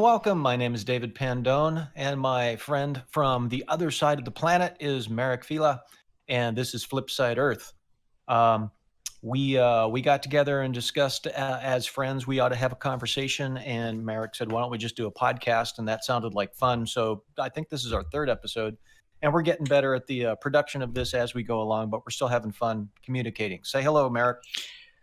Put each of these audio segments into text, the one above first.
welcome. My name is David Pandone, and my friend from the other side of the planet is Marek Fila, and this is FlipSide Earth. Um, we got together and discussed as friends we ought to have a conversation, and Marek said, "Why don't we just do a podcast?" And that sounded like fun. So I think this is our third episode, and we're getting better at the production of this as we go along, but we're still having fun communicating. Say hello, Marek.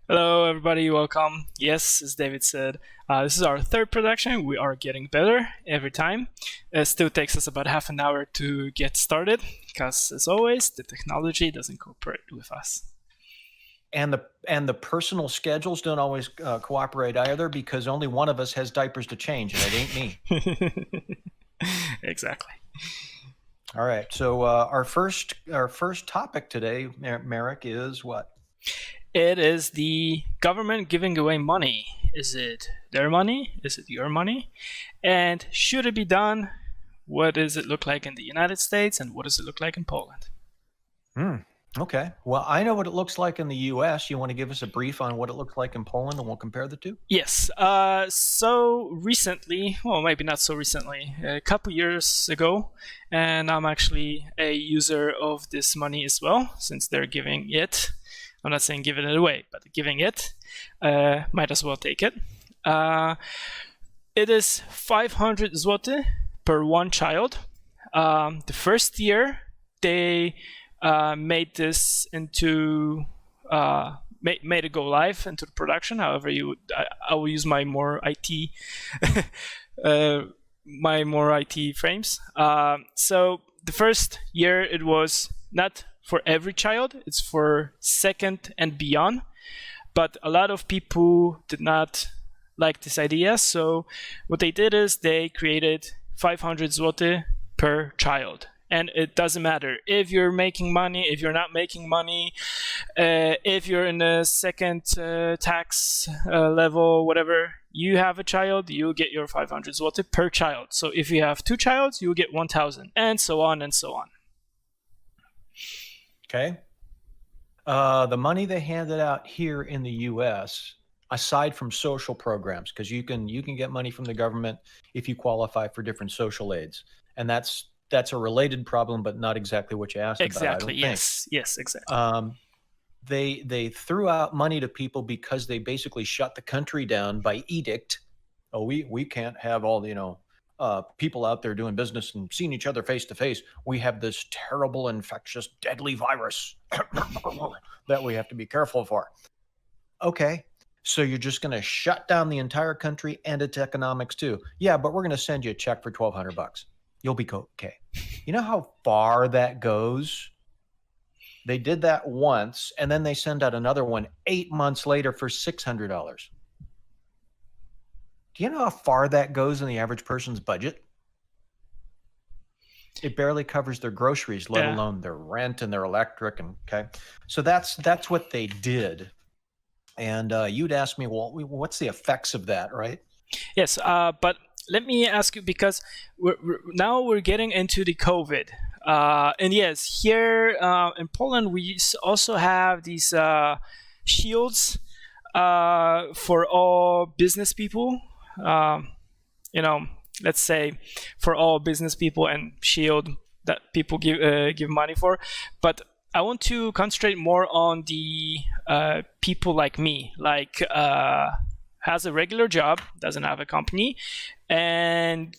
Hello, everybody. Welcome. Yes, as David said, this is our third production. We are getting better every time. It still takes us about half an hour to get started because, as always, the technology doesn't cooperate with us. And the personal schedules don't always cooperate either, because only one of us has diapers to change, and it ain't me. Exactly. All right. So our first topic today, Marek, is what? It is the government giving away money. Is it their money? Is it your money? And should it be done? What does it look like in the United States, and what does it look like in Poland? Okay. Well, I know what it looks like in the U.S. You want to give us a brief on what it looks like in Poland, and we'll compare the two? Yes. So recently, well, maybe not so recently, a couple years ago, and I'm actually a user of this money as well, since they're giving it. I'm not saying giving it away, but giving it. Might as well take it. It is 500 zloty per one child. The first year, they made this into made it go live into the production. However, I will use my more IT frames. So the first year it was not for every child, it's for second and beyond. But a lot of people did not like this idea, so what they did is they created 500 zloty per child. And it doesn't matter if you're making money, if you're not making money, if you're in a second tax level, whatever. You have a child, you'll get your 500 zloty per child. So if you have two childs, you'll get 1,000, and so on and so on. Okay. The money they handed out here in the U.S., aside from social programs, because you can get money from the government if you qualify for different social aids, and that's a related problem, but not exactly what you asked Exactly. about. I don't think. Yes, exactly. They threw out money to people because they basically shut the country down by edict. Oh, we can't have all people out there doing business and seeing each other face to face. We have this terrible, infectious, deadly virus that we have to be careful for. Okay, so you're just going to shut down the entire country and its economics too? Yeah, but we're going to send you a check for $1,200. You'll be okay. You know how far that goes? They did that once, and then they send out another one 8 months later for $600. Do you know how far that goes in the average person's budget? It barely covers their groceries, let alone their rent and their electric. And okay, so that's what they did. And you'd ask me, well, what's the effects of that, right? Yes, but let me ask you, because now we're getting into the COVID. And yes, here in Poland, we also have these shields for all business people. Let's say for all business people, and shield that people give money for. But I want to concentrate more on the people like me, like has a regular job, doesn't have a company, and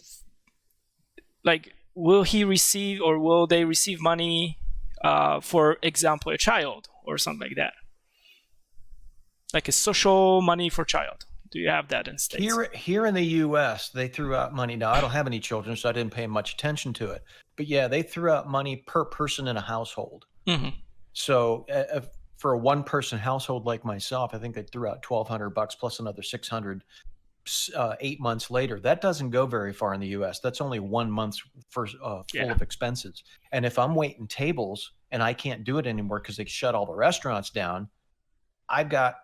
like, will he receive, or will they receive money, for example, a child or something like that? Like a social money for child. Do you have that in States? Here in the U.S., they threw out money. Now, I don't have any children, so I didn't pay much attention to it. But yeah, they threw out money per person in a household. Mm-hmm. So for a one-person household like myself, I think they threw out $1,200 plus another $600 8 months later. That doesn't go very far in the U.S. That's only 1 month's full of expenses. And if I'm waiting tables and I can't do it anymore because they shut all the restaurants down, I've got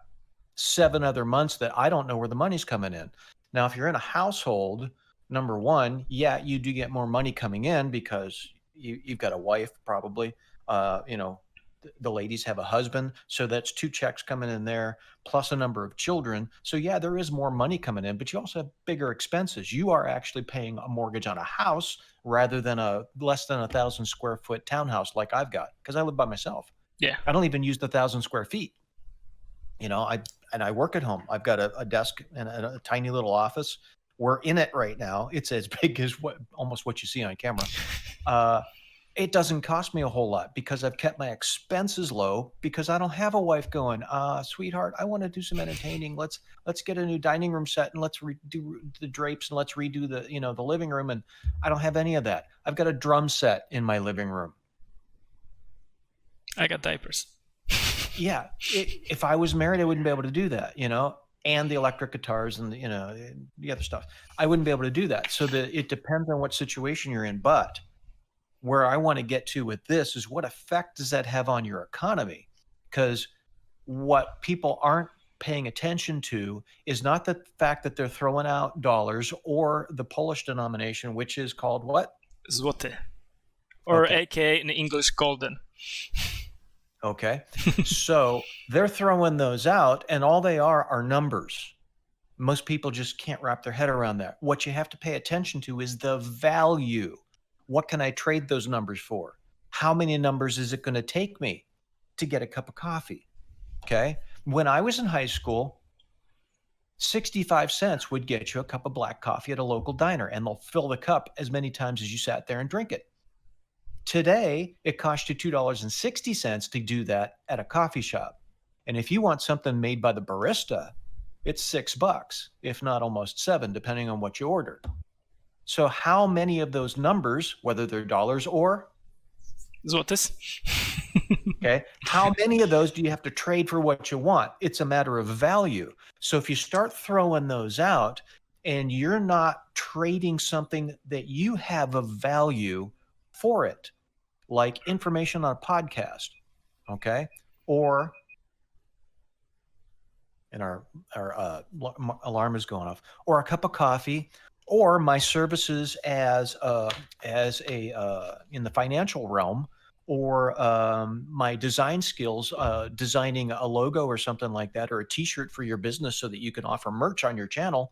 7 other months that I don't know where the money's coming in. Now, if you're in a household, number one, yeah, you do get more money coming in because you've got a wife probably, the ladies have a husband, so that's 2 checks coming in there, plus a number of children. So yeah, there is more money coming in, but you also have bigger expenses. You are actually paying a mortgage on a house rather than a less than 1,000 square foot townhouse like I've got, because I live by myself. Yeah. I don't even use the 1,000 square feet. I work at home. I've got a desk and a tiny little office. We're in it right now. It's as big as almost what you see on camera. It doesn't cost me a whole lot because I've kept my expenses low, because I don't have a wife going, sweetheart, I want to do some entertaining. Let's get a new dining room set, and let's redo the drapes, and let's redo the living room. And I don't have any of that. I've got a drum set in my living room. I got diapers. Yeah. If I was married, I wouldn't be able to do that, and the electric guitars and the other stuff. I wouldn't be able to do that. So it depends on what situation you're in. But where I want to get to with this is, what effect does that have on your economy? Because what people aren't paying attention to is not the fact that they're throwing out dollars or the Polish denomination, which is called what? Zloty. Or Okay. aka in English, golden. Okay. So they're throwing those out, and all they are numbers. Most people just can't wrap their head around that. What you have to pay attention to is the value. What can I trade those numbers for? How many numbers is it going to take me to get a cup of coffee? Okay. When I was in high school, 65 cents would get you a cup of black coffee at a local diner, and they'll fill the cup as many times as you sat there and drink it. Today, it costs you $2.60 to do that at a coffee shop. And if you want something made by the barista, it's $6, if not almost $7, depending on what you order. So how many of those numbers, whether they're dollars or Złotys. okay, how many of those do you have to trade for what you want? It's a matter of value. So if you start throwing those out and you're not trading something that you have of value for it, like information on a podcast, okay, or, and our alarm is going off, or a cup of coffee, or my services as a in the financial realm, or my design skills, designing a logo or something like that, or a t-shirt for your business so that you can offer merch on your channel.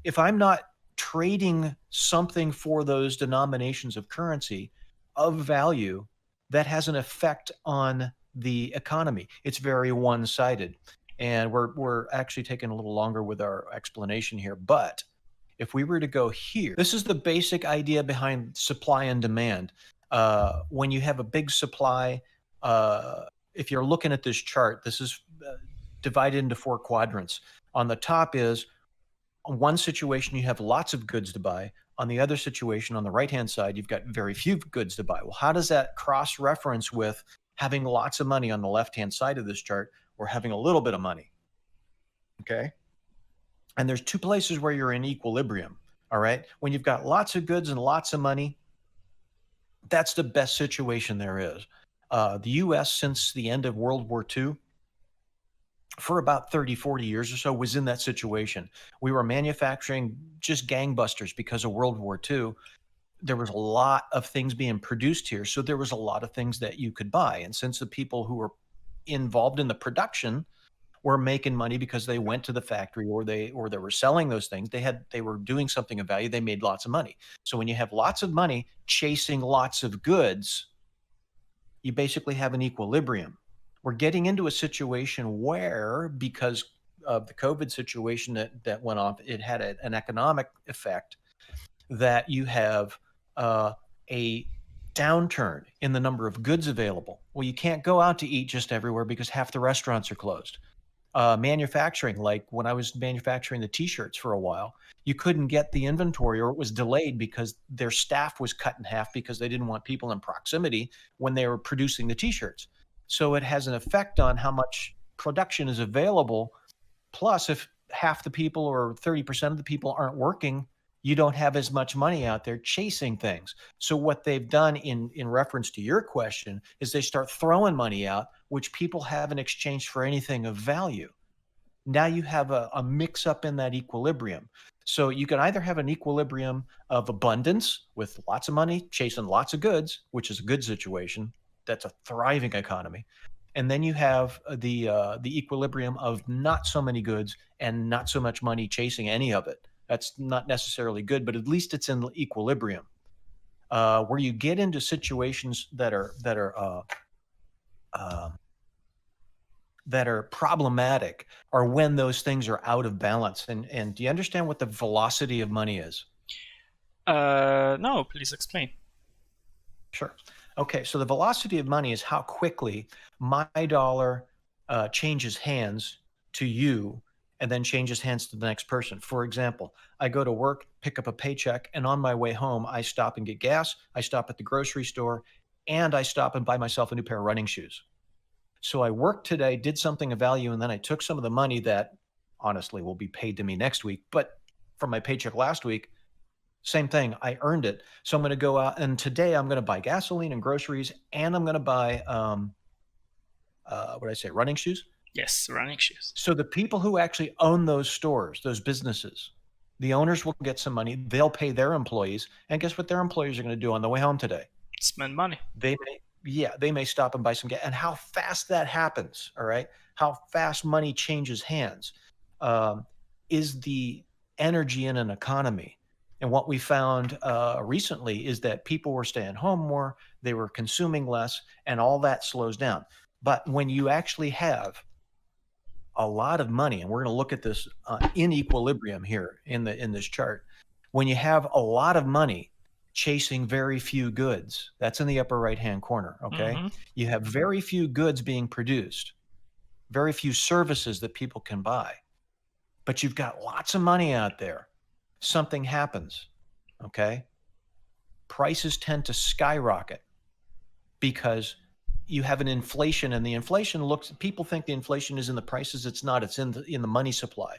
If I'm not trading something for those denominations of currency of value, that has an effect on the economy. It's very one-sided. And we're actually taking a little longer with our explanation here. But if we were to go here, this is the basic idea behind supply and demand. When you have a big supply, if you're looking at this chart, this is divided into 4 quadrants. On the top is one situation, you have lots of goods to buy. On the other situation, on the right-hand side, you've got very few goods to buy. Well, how does that cross-reference with having lots of money on the left-hand side of this chart, or having a little bit of money? Okay. And there's 2 places where you're in equilibrium. All right. When you've got lots of goods and lots of money, that's the best situation there is. The US, since the end of World War II, for about 30, 40 years or so, was in that situation. We were manufacturing just gangbusters because of World War II. There was a lot of things being produced here. So there was a lot of things that you could buy. And since the people who were involved in the production were making money because they went to the factory, or they were selling those things, they were doing something of value, they made lots of money. So when you have lots of money chasing lots of goods, you basically have an equilibrium. We're getting into a situation where, because of the COVID situation that went off, it had an economic effect, that you have a downturn in the number of goods available. Well, you can't go out to eat just everywhere because half the restaurants are closed. Manufacturing, like when I was manufacturing the t-shirts for a while, you couldn't get the inventory, or it was delayed because their staff was cut in half because they didn't want people in proximity when they were producing the t-shirts. So it has an effect on how much production is available. Plus, if half the people or 30% of the people aren't working, you don't have as much money out there chasing things. So what they've done in reference to your question is they start throwing money out, which people haven't exchanged for anything of value. Now you have a mix up in that equilibrium. So you can either have an equilibrium of abundance with lots of money chasing lots of goods, which is a good situation. That's a thriving economy. and then you have the equilibrium of not so many goods and not so much money chasing any of it. That's not necessarily good, but at least it's in equilibrium. Where you get into situations uh, that are problematic are when those things are out of balance. And do you understand what the velocity of money is? No, please explain. Sure. Okay, so the velocity of money is how quickly my dollar changes hands to you and then changes hands to the next person. For example, I go to work, pick up a paycheck, and on my way home, I stop and get gas, I stop at the grocery store, and I stop and buy myself a new pair of running shoes. So I worked today, did something of value, and then I took some of the money that honestly will be paid to me next week, but from my paycheck last week, same thing. I earned it. So I'm going to go out and today I'm going to buy gasoline and groceries, and I'm going to buy, what did I say, running shoes. Yes, running shoes. So the people who actually own those stores, those businesses, the owners will get some money. They'll pay their employees. And guess what their employees are going to do on the way home today? Spend money. They may stop and buy some gas. And how fast that happens, all right? How fast money changes hands is the energy in an economy. And what we found recently is that people were staying home more, they were consuming less, and all that slows down. But when you actually have a lot of money, and we're going to look at this in equilibrium here in this chart, when you have a lot of money chasing very few goods, that's in the upper right-hand corner, okay? Mm-hmm. You have very few goods being produced, very few services that people can buy, but you've got lots of money out there. Something happens, okay? Prices tend to skyrocket because you have an inflation, and the inflation people think the inflation is in the prices. It's not. It's in the money supply,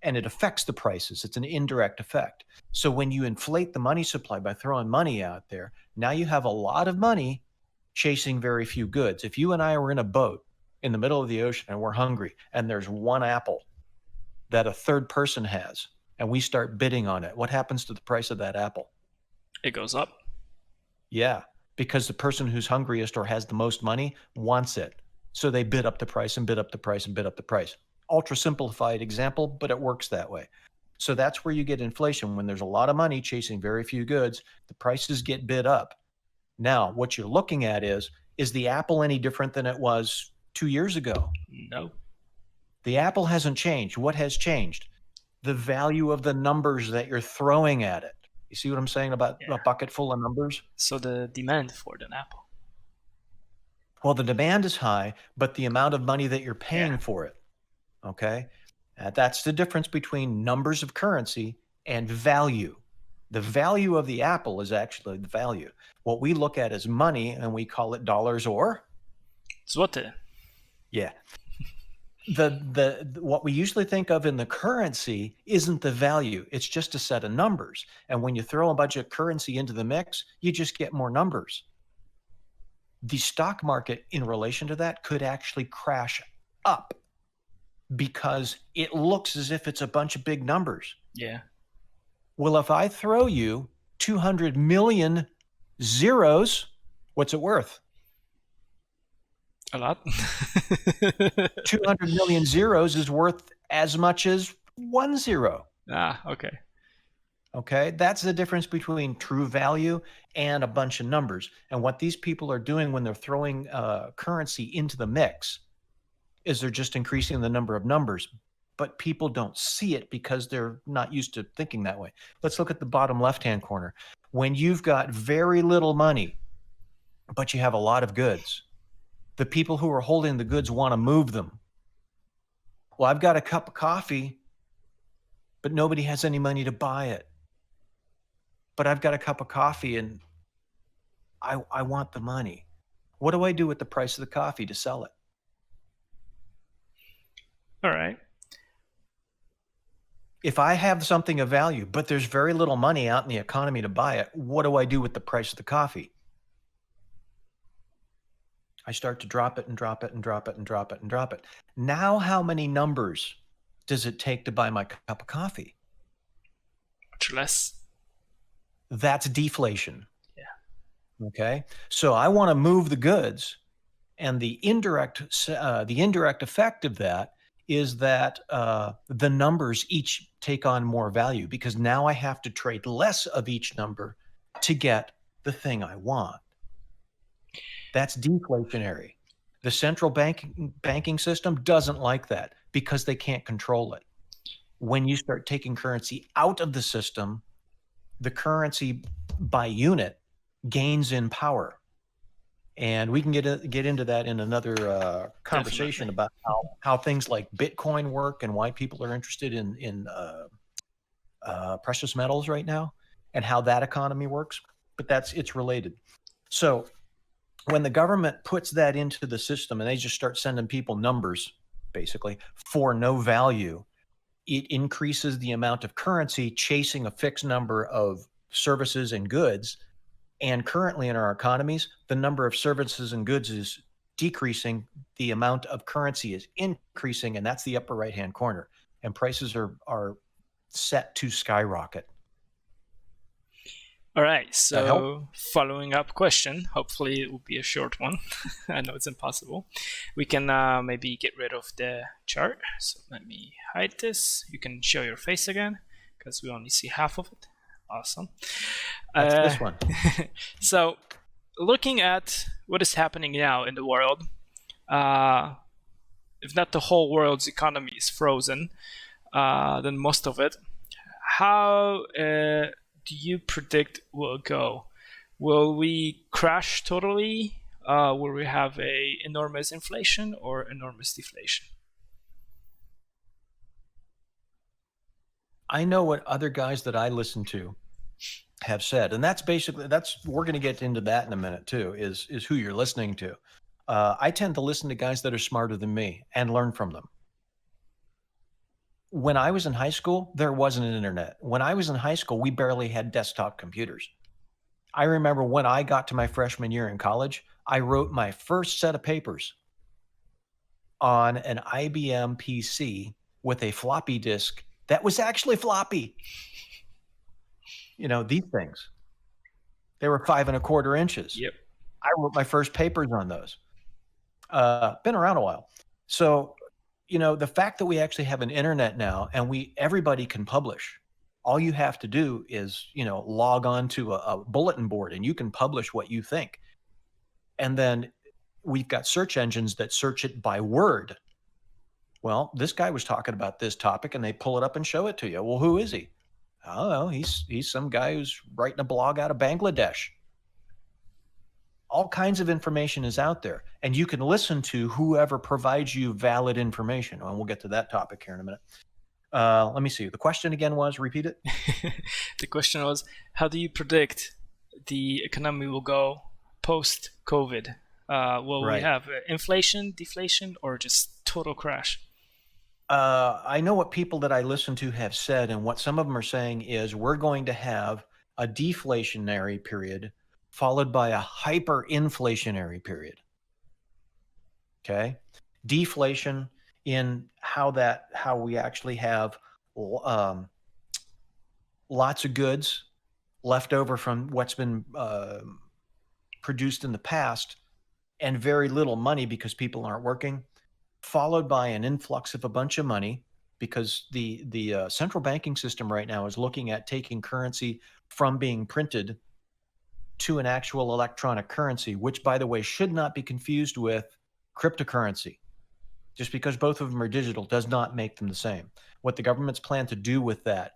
and it affects the prices. It's an indirect effect. So when you inflate the money supply by throwing money out there, now you have a lot of money chasing very few goods. If you and I were in a boat in the middle of the ocean and we're hungry, and there's one apple that a third person has, and we start bidding on it, what happens to the price of that apple? It goes up. Yeah, because the person who's hungriest or has the most money wants it. So they bid up the price and bid up the price and bid up the price. Ultra simplified example, but it works that way. So that's where you get inflation. When there's a lot of money chasing very few goods, the prices get bid up. Now, what you're looking at is the apple any different than it was 2 years ago? No. The apple hasn't changed. What has changed? The value of the numbers that you're throwing at it. You see what I'm saying about a bucket full of numbers? So the demand for the apple. Well, the demand is high, but the amount of money that you're paying for it, okay? That's the difference between numbers of currency and value. The value of the apple is actually the value. What we look at is money, and we call it dollars or? Złoty. Yeah. What we usually think of in the currency isn't the value. It's just a set of numbers. And when you throw a bunch of currency into the mix, you just get more numbers. The stock market in relation to that could actually crash up because it looks as if it's a bunch of big numbers. Yeah. Well, if I throw you 200 million zeros, what's it worth? A lot. 200 million zeros is worth as much as 1 zero. Okay. Okay, that's the difference between true value and a bunch of numbers. And what these people are doing when they're throwing currency into the mix is they're just increasing the number of numbers. But people don't see it because they're not used to thinking that way. Let's look at the bottom left-hand corner. When you've got very little money, but you have a lot of goods, the people who are holding the goods want to move them. Well, I've got a cup of coffee, but nobody has any money to buy it. But I've got a cup of coffee and I want the money. What do I do with the price of the coffee to sell it? All right. If I have something of value, but there's very little money out in the economy to buy it, what do I do with the price of the coffee? I start to drop it and drop it and drop it and drop it and drop it. Now, how many numbers does it take to buy my cup of coffee? Much less. That's deflation. Yeah. Okay. So I want to move the goods, And the indirect effect of that is that the numbers each take on more value, because now I have to trade less of each number to get the thing I want. That's deflationary. The central banking system doesn't like that because they can't control it. When you start taking currency out of the system, the currency by unit gains in power. And we can get into that in another conversation Definitely. about how things like Bitcoin work and why people are interested in precious metals right now and how that economy works. But it's related. So when the government puts that into the system and they just start sending people numbers, basically, for no value, it increases the amount of currency chasing a fixed number of services and goods. And currently in our economies, the number of services and goods is decreasing. The amount of currency is increasing, and that's the upper right-hand corner. And prices are set to skyrocket. All right. That help? So, following up question. Hopefully, it will be a short one. I know it's impossible. We can maybe get rid of the chart. So let me hide this. You can show your face again because we only see half of it. Awesome. That's this one. So, looking at what is happening now in the world, if not the whole world's economy is frozen, then most of it. How do you predict will go? Will we crash totally? Will we have a enormous inflation or enormous deflation? I know what other guys that I listen to have said, and we're going to get into that in a minute too. Is who you're listening to. I tend to listen to guys that are smarter than me and learn from them. When I was in high school, there wasn't an internet. When I was in high school, we barely had desktop computers. I remember when I got to my freshman year in college, I wrote my first set of papers on an IBM PC with a floppy disk that was actually floppy. These things, they were 5.25 inches. Yep. I wrote my first papers on those. Been around a while. So, the fact that we actually have an internet now and everybody can publish. All you have to do is, log on to a bulletin board and you can publish what you think. And then we've got search engines that search it by word. Well, this guy was talking about this topic and they pull it up and show it to you. Well, who is he? I don't know. He's some guy who's writing a blog out of Bangladesh. All kinds of information is out there, and you can listen to whoever provides you valid information. And we'll get to that topic here in a minute. Let me see. The question again was, repeat it. The question was, how do you predict the economy will go post-COVID? Will we have inflation, deflation, or just total crash? I know what people that I listen to have said, and what some of them are saying is we're going to have a deflationary period followed by a hyperinflationary period. Okay. Deflation in how we actually have lots of goods left over from what's been produced in the past and very little money because people aren't working, followed by an influx of a bunch of money because the central banking system right now is looking at taking currency from being printed to an actual electronic currency, which, by the way, should not be confused with cryptocurrency. Just because both of them are digital does not make them the same. What the government's plan to do with that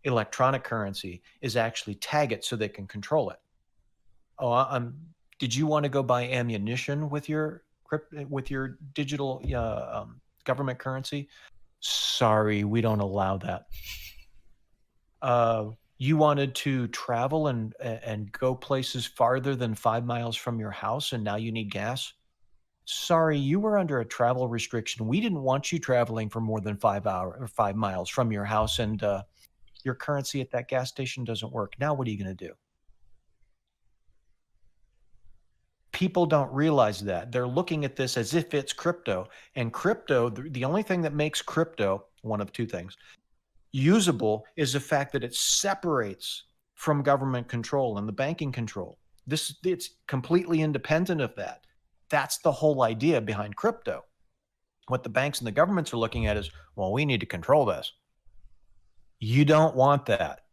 electronic currency is actually tag it so they can control it. Did you want to go buy ammunition with your digital government currency? Sorry, we don't allow that. You wanted to travel and go places farther than 5 miles from your house, and now you need gas? Sorry, you were under a travel restriction. We didn't want you traveling for more than 5 miles from your house, and your currency at that gas station doesn't work. Now what are you going to do? People don't realize that. They're looking at this as if it's crypto. And crypto, the only thing that makes crypto, one of two things, usable is the fact that it separates from government control and the banking control. It's completely independent of that. That's the whole idea behind crypto. What the banks and the governments are looking at is, well, we need to control this. You don't want that,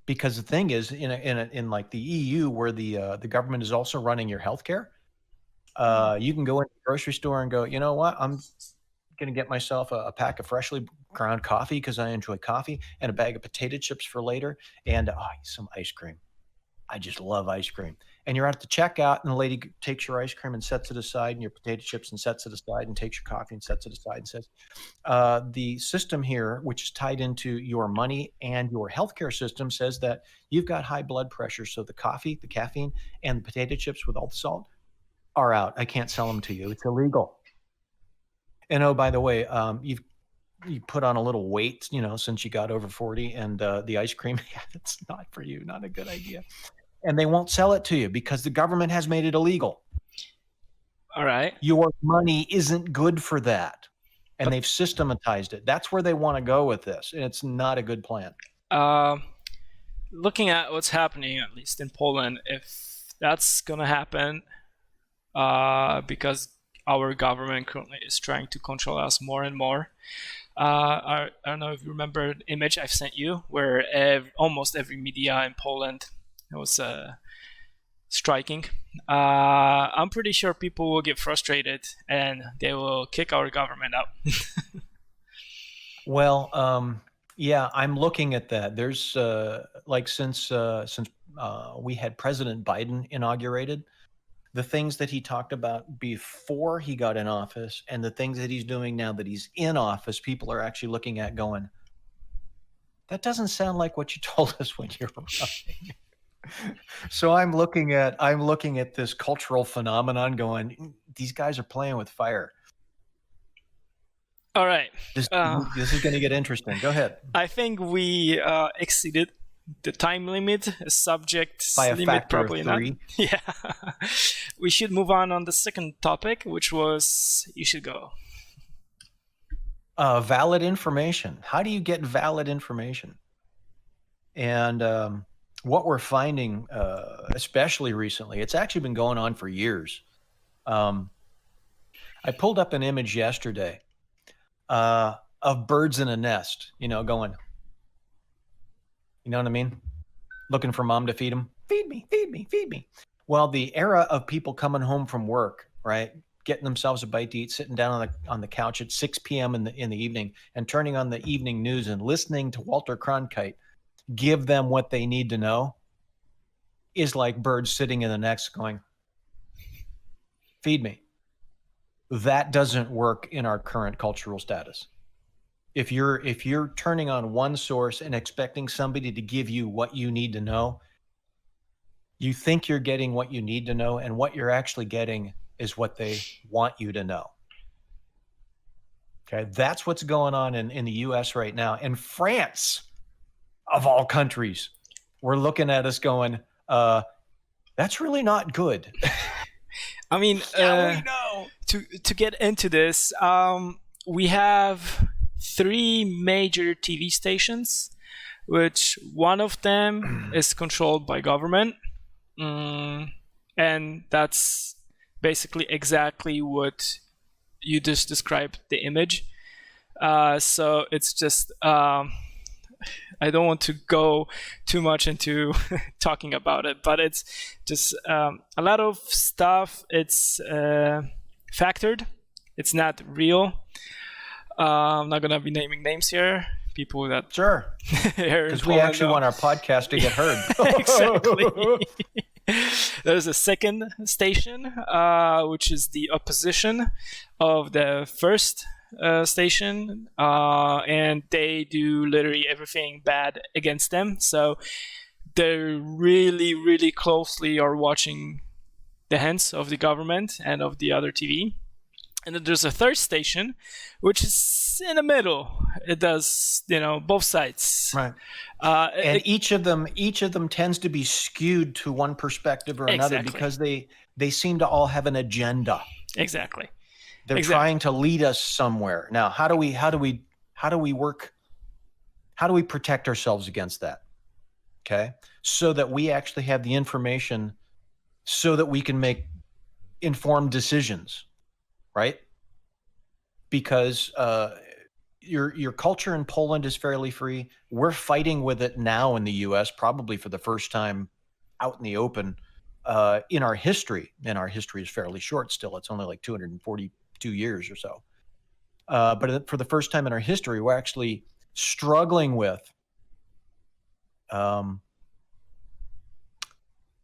because the thing is, in like the EU, where the government is also running your healthcare, you can go into the grocery store and go, you know what, I'm going to get myself a pack of freshly ground coffee because I enjoy coffee, and a bag of potato chips for later, and some ice cream. I just love ice cream. And you're at the checkout, and the lady takes your ice cream and sets it aside, and your potato chips and sets it aside, and takes your coffee and sets it aside, and says, the system here, which is tied into your money and your healthcare system, says that you've got high blood pressure. So the coffee, the caffeine, and the potato chips with all the salt are out. I can't sell them to you. It's illegal. And oh, by the way, you put on a little weight, since you got over 40, and the ice cream, it's not for you. Not a good idea. And they won't sell it to you because the government has made it illegal. All right. Your money isn't good for that. And they've systematized it. That's where they want to go with this. And it's not a good plan. Looking at what's happening, at least in Poland, if that's going to happen, because our government currently is trying to control us more and more. I don't know if you remember the image I've sent you, where almost every media in Poland was striking. I'm pretty sure people will get frustrated and they will kick our government out. Well, yeah, I'm looking at that. There's since we had President Biden inaugurated, the things that he talked about before he got in office and the things that he's doing now that he's in office, people are actually looking at going, that doesn't sound like what you told us when you were running. So I'm looking at this cultural phenomenon going, these guys are playing with fire. All right. This is going to get interesting. Go ahead. I think we exceeded the time limit, subject by a limit factor probably of 3. not. Yeah. We should move on the second topic, which was, you should go. Valid information. How do you get valid information? And what we're finding, especially recently, it's actually been going on for years. I pulled up an image yesterday of birds in a nest, going, you know what I mean? Looking for mom to feed them. Feed me, feed me, feed me. Well, the era of people coming home from work, right? Getting themselves a bite to eat, sitting down on the couch at 6 p.m. in the evening and turning on the evening news and listening to Walter Cronkite give them what they need to know is like birds sitting in the nest going, feed me. That doesn't work in our current cultural status. If you're turning on one source and expecting somebody to give you what you need to know, you think you're getting what you need to know, and what you're actually getting is what they want you to know. Okay, that's what's going on in the U.S. right now. And France, of all countries, we're looking at us going, that's really not good. I mean, yeah, we know. To get into this, we have 3 major TV stations, which one of them is controlled by government. And that's basically exactly what you just described, the image. So it's just, I don't want to go too much into talking about it, but it's just a lot of stuff. It's factored. It's not real. I'm not going to be naming names here. People that sure, because we actually want our podcast to get heard. Exactly. There's a second station, which is the opposition of the first station, and they do literally everything bad against them. So they really, really closely are watching the hands of the government and of the other TV. And then there's a third station, which is in the middle. It does, both sides. Right. And each of them tends to be skewed to one perspective or another, exactly. because they seem to all have an agenda. Exactly. They're trying to lead us somewhere. Now, how do we work? How do we protect ourselves against that? Okay, so that we actually have the information, so that we can make informed decisions, right? Because your culture in Poland is fairly free. We're fighting with it now in the U.S., probably for the first time out in the open in our history. And our history is fairly short still. It's only like 242 years or so. But for the first time in our history, we're actually struggling with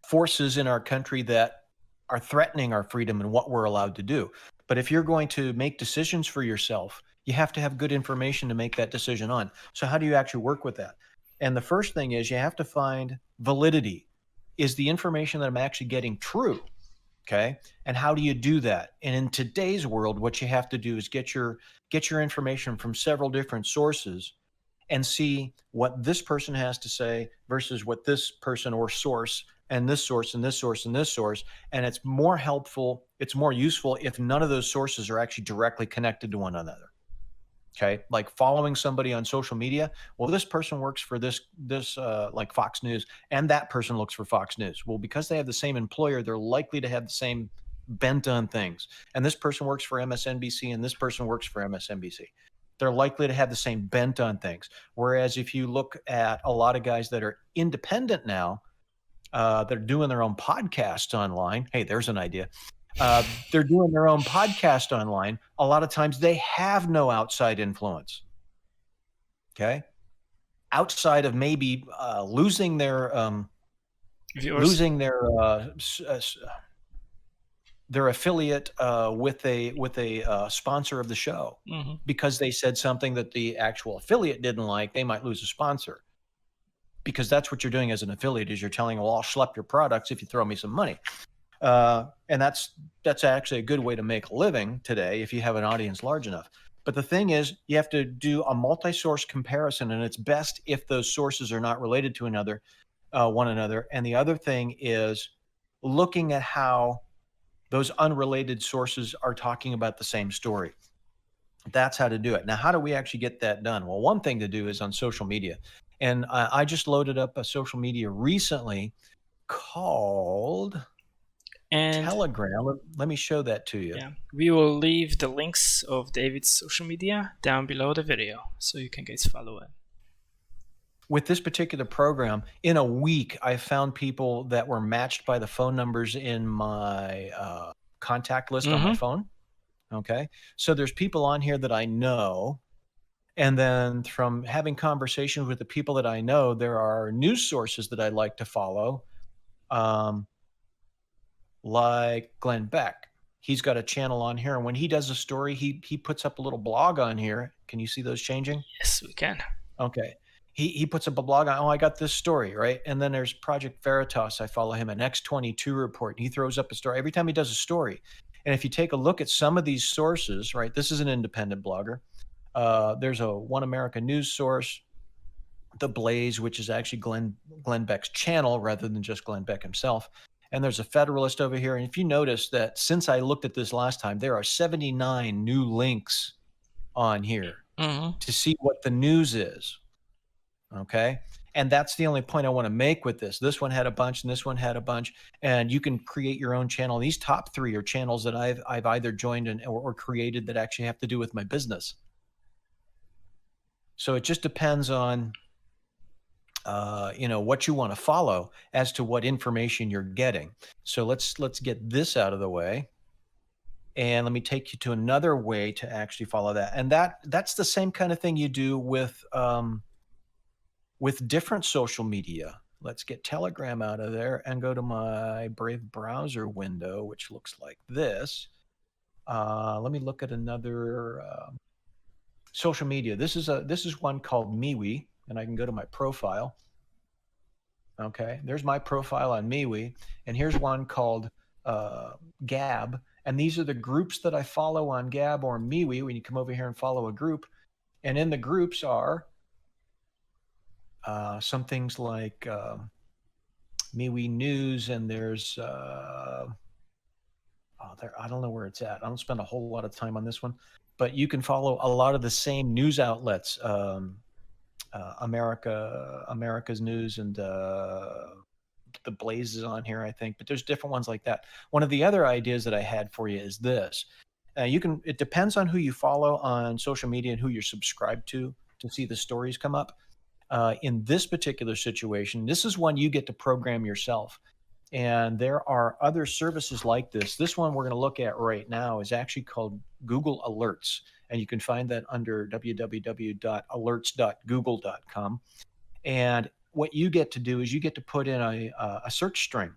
forces in our country that are threatening our freedom and what we're allowed to do. But if you're going to make decisions for yourself, you have to have good information to make that decision on. So how do you actually work with that? And the first thing is you have to find validity. Is the information that I'm actually getting true? Okay. And how do you do that? And in today's world, what you have to do is get your information from several different sources and see what this person has to say versus what this person or source and this source and this source and this source. And it's more helpful, it's more useful if none of those sources are actually directly connected to one another. Okay, like following somebody on social media. Well, this person works for this like Fox News, and that person looks for Fox News. Well, because they have the same employer, they're likely to have the same bent on things. And this person works for MSNBC, and this person works for MSNBC. They're likely to have the same bent on things. Whereas if you look at a lot of guys that are independent now, they're doing their own podcasts online. Hey, there's an idea. They're doing their own podcast online. A lot of times they have no outside influence. Okay. Outside of maybe losing their affiliate with a sponsor of the show because they said something that the actual affiliate didn't like. They might lose a sponsor, because that's what you're doing as an affiliate, is you're telling, well, I'll schlep your products if you throw me some money. And that's actually a good way to make a living today if you have an audience large enough. But the thing is, you have to do a multi-source comparison, and it's best if those sources are not related to one another. And the other thing is looking at how those unrelated sources are talking about the same story. That's how to do it. Now, how do we actually get that done? Well, one thing to do is on social media. And I just loaded up a social media recently called Telegram. Let me show that to you. Yeah, we will leave the links of David's social media down below the video, so you can guys follow it. With this particular program, in a week, I found people that were matched by the phone numbers in my contact list on my phone. Okay. So there's people on here that I know. And then from having conversations with the people that I know, there are news sources that I like to follow. Like Glenn Beck. He's got a channel on here, and when he does a story, he puts up a little blog on here. Can you see those changing? Yes, we can. Okay. He puts up a blog on, I got this story, right? And then there's Project Veritas. I follow him, an X22 report. And he throws up a story every time he does a story. And if you take a look at some of these sources, right? This is an independent blogger. There's a One America news source, The Blaze, which is actually Glenn Beck's channel rather than just Glenn Beck himself. And there's a Federalist over here. And if you notice that since I looked at this last time, there are 79 new links on here to see what the news is. Okay. And that's the only point I want to make with this. This one had a bunch and this one had a bunch, and you can create your own channel. These top three are channels that I've either joined or created that actually have to do with my business. So it just depends on, what you want to follow as to what information you're getting. So let's get this out of the way. And let me take you to another way to actually follow that. And that's the same kind of thing you do with different social media. Let's get Telegram out of there and go to my Brave browser window, which looks like this. Let me look at another social media. This is one called MeWe, and I can go to my profile. Okay, there's my profile on MeWe, and here's one called Gab, and these are the groups that I follow on Gab or MeWe. When you come over here and follow a group, and in the groups are some things like MeWe News, and there's I don't know where it's at. I don't spend a whole lot of time on this one, but you can follow a lot of the same news outlets, America's News and the Blaze is on here, I think, but there's different ones like that. One of the other ideas that I had for you is this. It depends on who you follow on social media and who you're subscribed to see the stories come up. In this particular situation, this is one you get to program yourself. And there are other services like this. This one we're going to look at right now is actually called Google Alerts. And you can find that under www.alerts.google.com. And what you get to do is you get to put in a search string.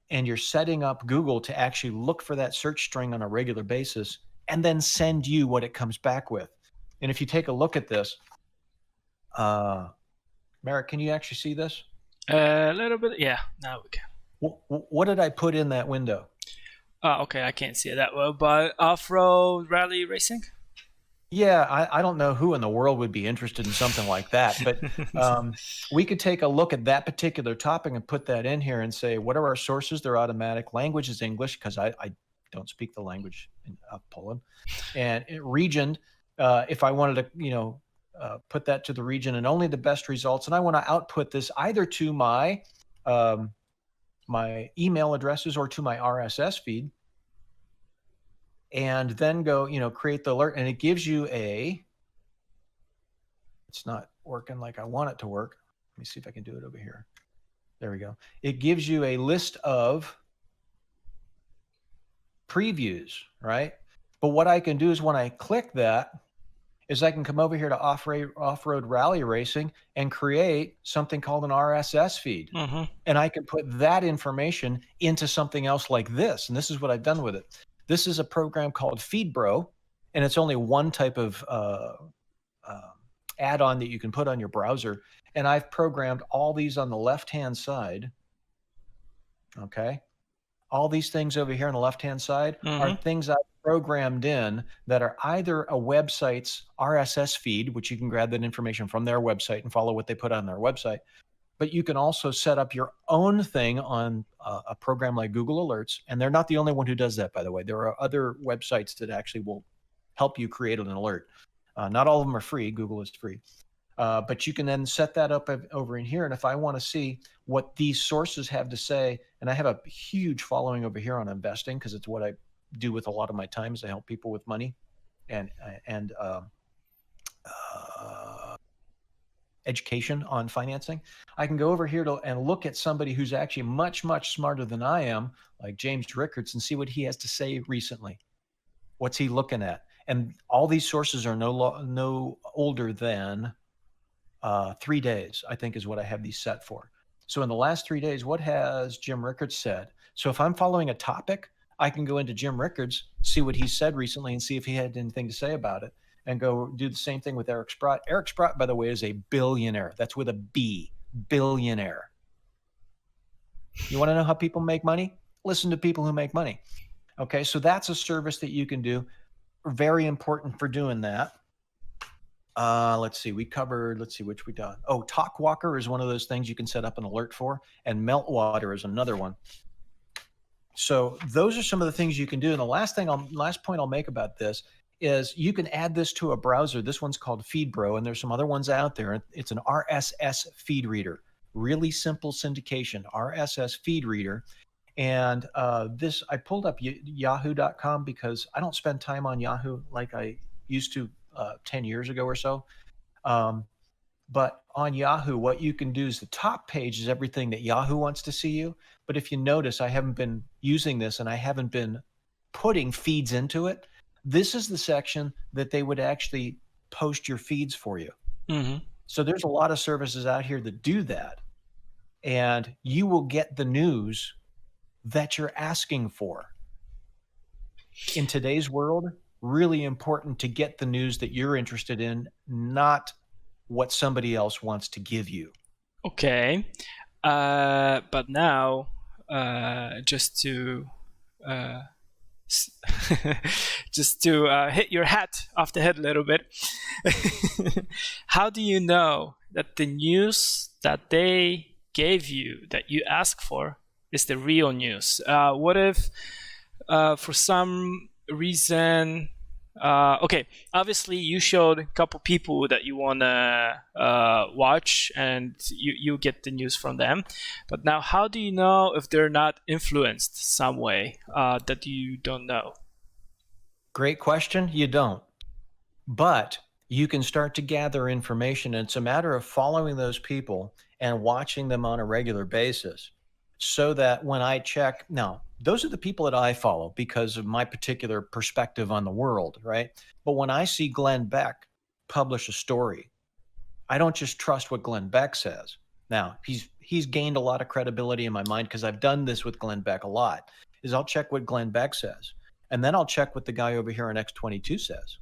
And you're setting up Google to actually look for that search string on a regular basis and then send you what it comes back with. And if you take a look at this, Merrick, can you actually see this? A little bit, yeah. Now we can. What did I put in that window? Okay, I can't see it that well, but off-road rally racing? Yeah, I don't know who in the world would be interested in something like that, but we could take a look at that particular topic and put that in here and say, what are our sources? They're automatic. Language is English because I don't speak the language of Poland. And region, if I wanted to, put that to the region and only the best results, and I want to output this either to my my email addresses or to my RSS feed, and then go, create the alert, and it gives you it's not working like I want it to work. Let me see if I can do it over here. There we go. It gives you a list of previews, right? But what I can do is when I click that, is I can come over here to off-road rally racing and create something called an RSS feed. Mm-hmm. And I can put that information into something else like this. And this is what I've done with it. This is a program called FeedBro, and it's only one type of add-on that you can put on your browser. And I've programmed all these on the left-hand side. Okay. All these things over here on the left-hand side are things I've programmed in that are either a website's RSS feed, which you can grab that information from their website and follow what they put on their website. But you can also set up your own thing on a program like Google Alerts. And they're not the only one who does that, by the way. There are other websites that actually will help you create an alert. Not all of them are free. Google is free. But you can then set that up over in here. And if I want to see what these sources have to say, and I have a huge following over here on investing because it's what I do with a lot of my time is I help people with money and education on financing. I can go over here and look at somebody who's actually much, much smarter than I am, like James Rickards, and see what he has to say recently. What's he looking at? And all these sources are no older than 3 days, I think is what I have these set for. So in the last 3 days, what has Jim Rickards said? So if I'm following a topic, I can go into Jim Rickards, see what he said recently and see if he had anything to say about it, and go do the same thing with Eric Sprott. Eric Sprott, by the way, is a billionaire. That's with a B, billionaire. You want to know how people make money? Listen to people who make money. Okay, so that's a service that you can do. Very important for doing that. Let's see, which we done. Oh, Talkwalker is one of those things you can set up an alert for, and Meltwater is another one. So those are some of the things you can do. And the last point I'll make about this is you can add this to a browser. This one's called FeedBro, and there's some other ones out there. It's an RSS feed reader, really simple syndication, RSS feed reader. And this, I pulled up yahoo.com because I don't spend time on Yahoo like I used to 10 years ago or so. But on Yahoo, what you can do is the top page is everything that Yahoo wants to see you. But if you notice, I haven't been using this and I haven't been putting feeds into it. This is the section that they would actually post your feeds for you. Mm-hmm. So there's a lot of services out here that do that. And you will get the news that you're asking for. In today's world, really important to get the news that you're interested in, not what somebody else wants to give you. Okay. But now, just to hit your hat off the head a little bit, how do you know that the news that they gave you, that you asked for, is the real news? What if, for some reason, Okay, obviously you showed a couple people that you want to watch and you get the news from them. But now, how do you know if they're not influenced some way that you don't know? Great question. You don't. But you can start to gather information. And it's a matter of following those people and watching them on a regular basis so that when I check, now, those are the people that I follow because of my particular perspective on the world, right? But when I see Glenn Beck publish a story, I don't just trust what Glenn Beck says. Now, he's gained a lot of credibility in my mind because I've done this with Glenn Beck a lot, is I'll check what Glenn Beck says. And then I'll check what the guy over here on X22 says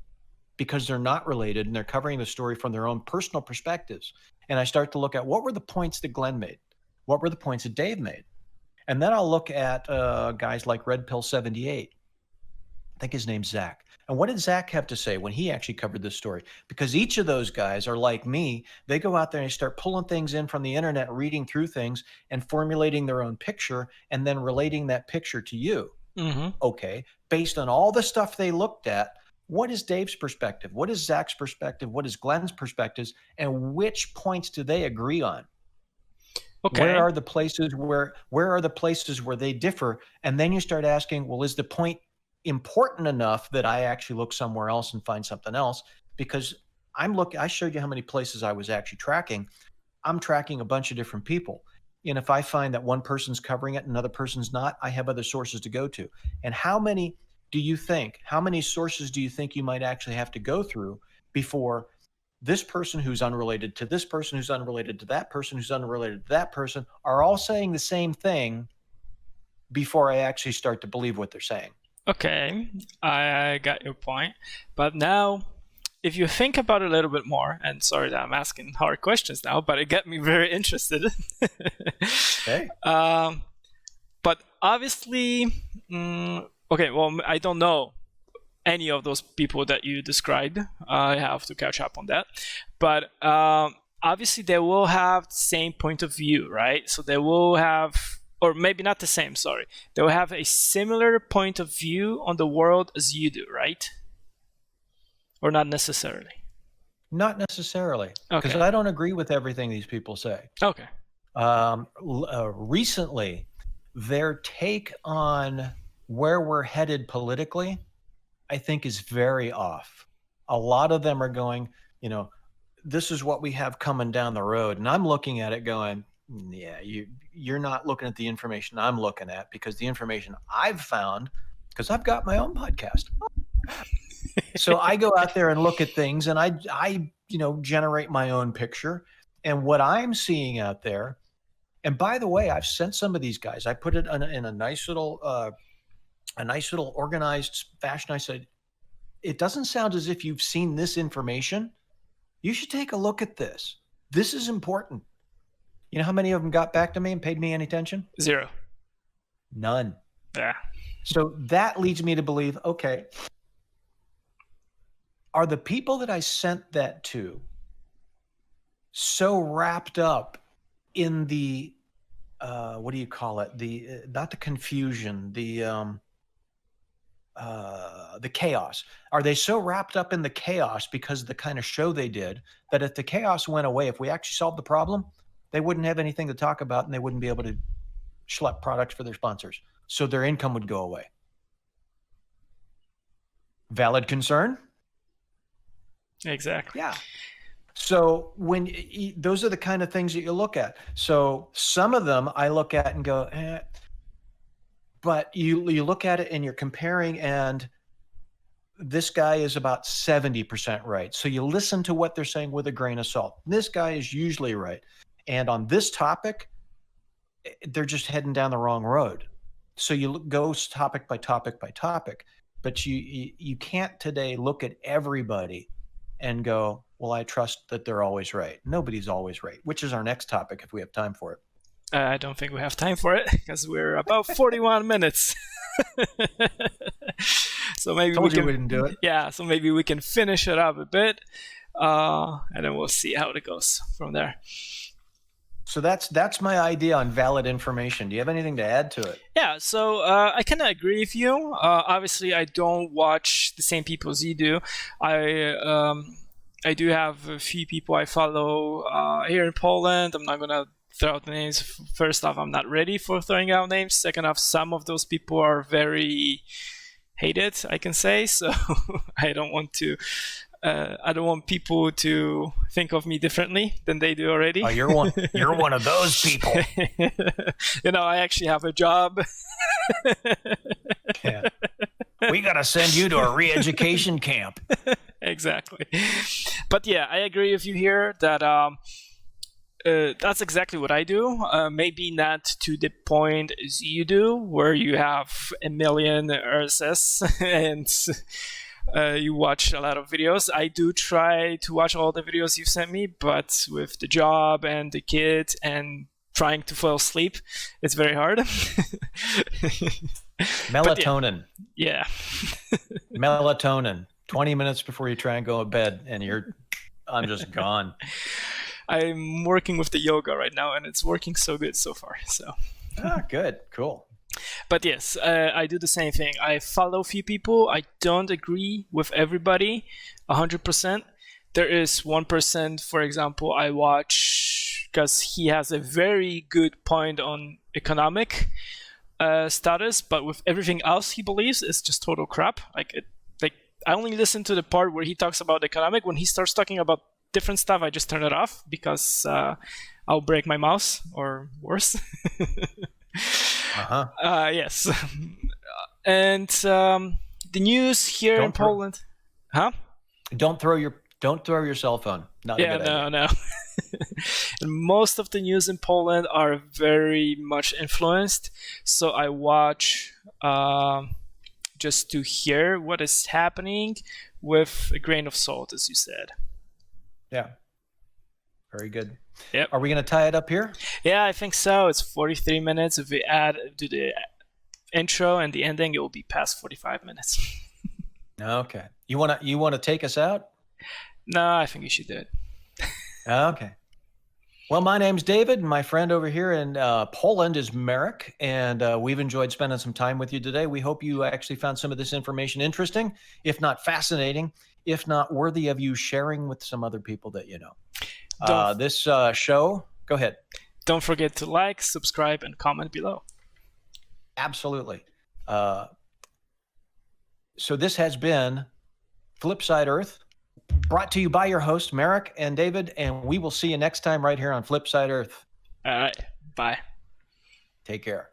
because they're not related and they're covering the story from their own personal perspectives. And I start to look at what were the points that Glenn made? What were the points that Dave made? And then I'll look at guys like Red Pill 78. I think his name's Zach. And what did Zach have to say when he actually covered this story? Because each of those guys are like me. They go out there and they start pulling things in from the internet, reading through things and formulating their own picture and then relating that picture to you. Mm-hmm. Okay, based on all the stuff they looked at, what is Dave's perspective? What is Zach's perspective? What is Glenn's perspectives? And which points do they agree on? Okay. Where are the places where they differ? And then you start asking, well, is the point important enough that I actually look somewhere else and find something else? Because I showed you how many places I was actually tracking. I'm tracking a bunch of different people. And if I find that one person's covering it and another person's not, I have other sources to go to. And how many sources do you think you might actually have to go through before this person who's unrelated to this person, who's unrelated to that person, who's unrelated to that person, are all saying the same thing before I actually start to believe what they're saying? Okay, I got your point. But now, if you think about it a little bit more, and sorry that I'm asking hard questions now, but it got me very interested. Hey. But obviously, okay, well, I don't know any of those people that you described. I have to catch up on that. But obviously, they will have the same point of view, right? So they will have, or maybe not the same, sorry. They will have a similar point of view on the world as you do, right? Or not necessarily? Not necessarily, because Okay. I don't agree with everything these people say. Okay. Recently, their take on where we're headed politically, I think, is very off. A lot of them are going, this is what we have coming down the road. And I'm looking at it going, yeah, you're not looking at the information I'm looking at, because the information I've found, because I've got my own podcast. So I go out there and look at things and I generate my own picture. And what I'm seeing out there, and by the way, I've sent some of these guys, I put it in a nice little organized fashion. I said, it doesn't sound as if you've seen this information. You should take a look at this. This is important. You know how many of them got back to me and paid me any attention? 0. None. Yeah. So that leads me to believe, okay, are the people that I sent that to so wrapped up in the, what do you call it? Not the confusion, the chaos. Are they so wrapped up in the chaos because of the kind of show they did that if the chaos went away, if we actually solved the problem, they wouldn't have anything to talk about and they wouldn't be able to schlep products for their sponsors. So their income would go away. Valid concern? Exactly. Yeah. So those are the kind of things that you look at. So some of them I look at and go, but you look at it and you're comparing, and this guy is about 70% right. So you listen to what they're saying with a grain of salt. This guy is usually right. And on this topic, they're just heading down the wrong road. So you go topic by topic by topic, but you can't today look at everybody and go, well, I trust that they're always right. Nobody's always right, which is our next topic if we have time for it. I don't think we have time for it because we're about 41 minutes. So maybe we wouldn't do it. Yeah, so maybe we can finish it up a bit, and then we'll see how it goes from there. So that's my idea on valid information. Do you have anything to add to it? Yeah, so I kind of agree with you. Obviously, I don't watch the same people as you do. I do have a few people I follow here in Poland. I'm not gonna throw out the names. First off, I'm not ready for throwing out names. Second off, some of those people are very hated, I can say. So I don't want to. I don't want people to think of me differently than they do already. Oh, you're one. You're one of those people. I actually have a job. Yeah. We gotta send you to a re-education camp. Exactly. But yeah, I agree with you here that that's exactly what I do. Maybe not to the point as you do, where you have a million RSS and you watch a lot of videos. I do try to watch all the videos you've sent me, but with the job and the kid and trying to fall asleep, it's very hard. Melatonin. Yeah. Melatonin. 20 minutes before you try and go to bed, and I'm just gone. I'm working with the yoga right now, and it's working so good so far. So. Good. Cool. But yes, I do the same thing. I follow a few people. I don't agree with everybody 100%. There is 1%, for example, I watch because he has a very good point on economic status, but with everything else he believes, it's just total crap. Like I only listen to the part where he talks about economic. When he starts talking about different stuff, I just turn it off because I'll break my mouse or worse. Yes. And the news here in Poland. Huh? Don't throw your cell phone. Not a good idea. No. And most of the news in Poland are very much influenced. So I watch just to hear what is happening with a grain of salt, as you said. Yeah. Very good. Yep. Are we going to tie it up here? Yeah, I think so. It's 43 minutes. If we add to the intro and the ending, it will be past 45 minutes. Okay. You want to take us out? No, I think you should do it. Okay. Well, my name's David, and my friend over here in Poland is Marek, and we've enjoyed spending some time with you today. We hope you actually found some of this information interesting, if not fascinating, if not worthy of you sharing with some other people that you know. This show, go ahead. Don't forget to like, subscribe, and comment below. Absolutely. So this has been FlipSide Earth, brought to you by your hosts, Marek and David, and we will see you next time right here on FlipSide Earth. All right. Bye. Take care.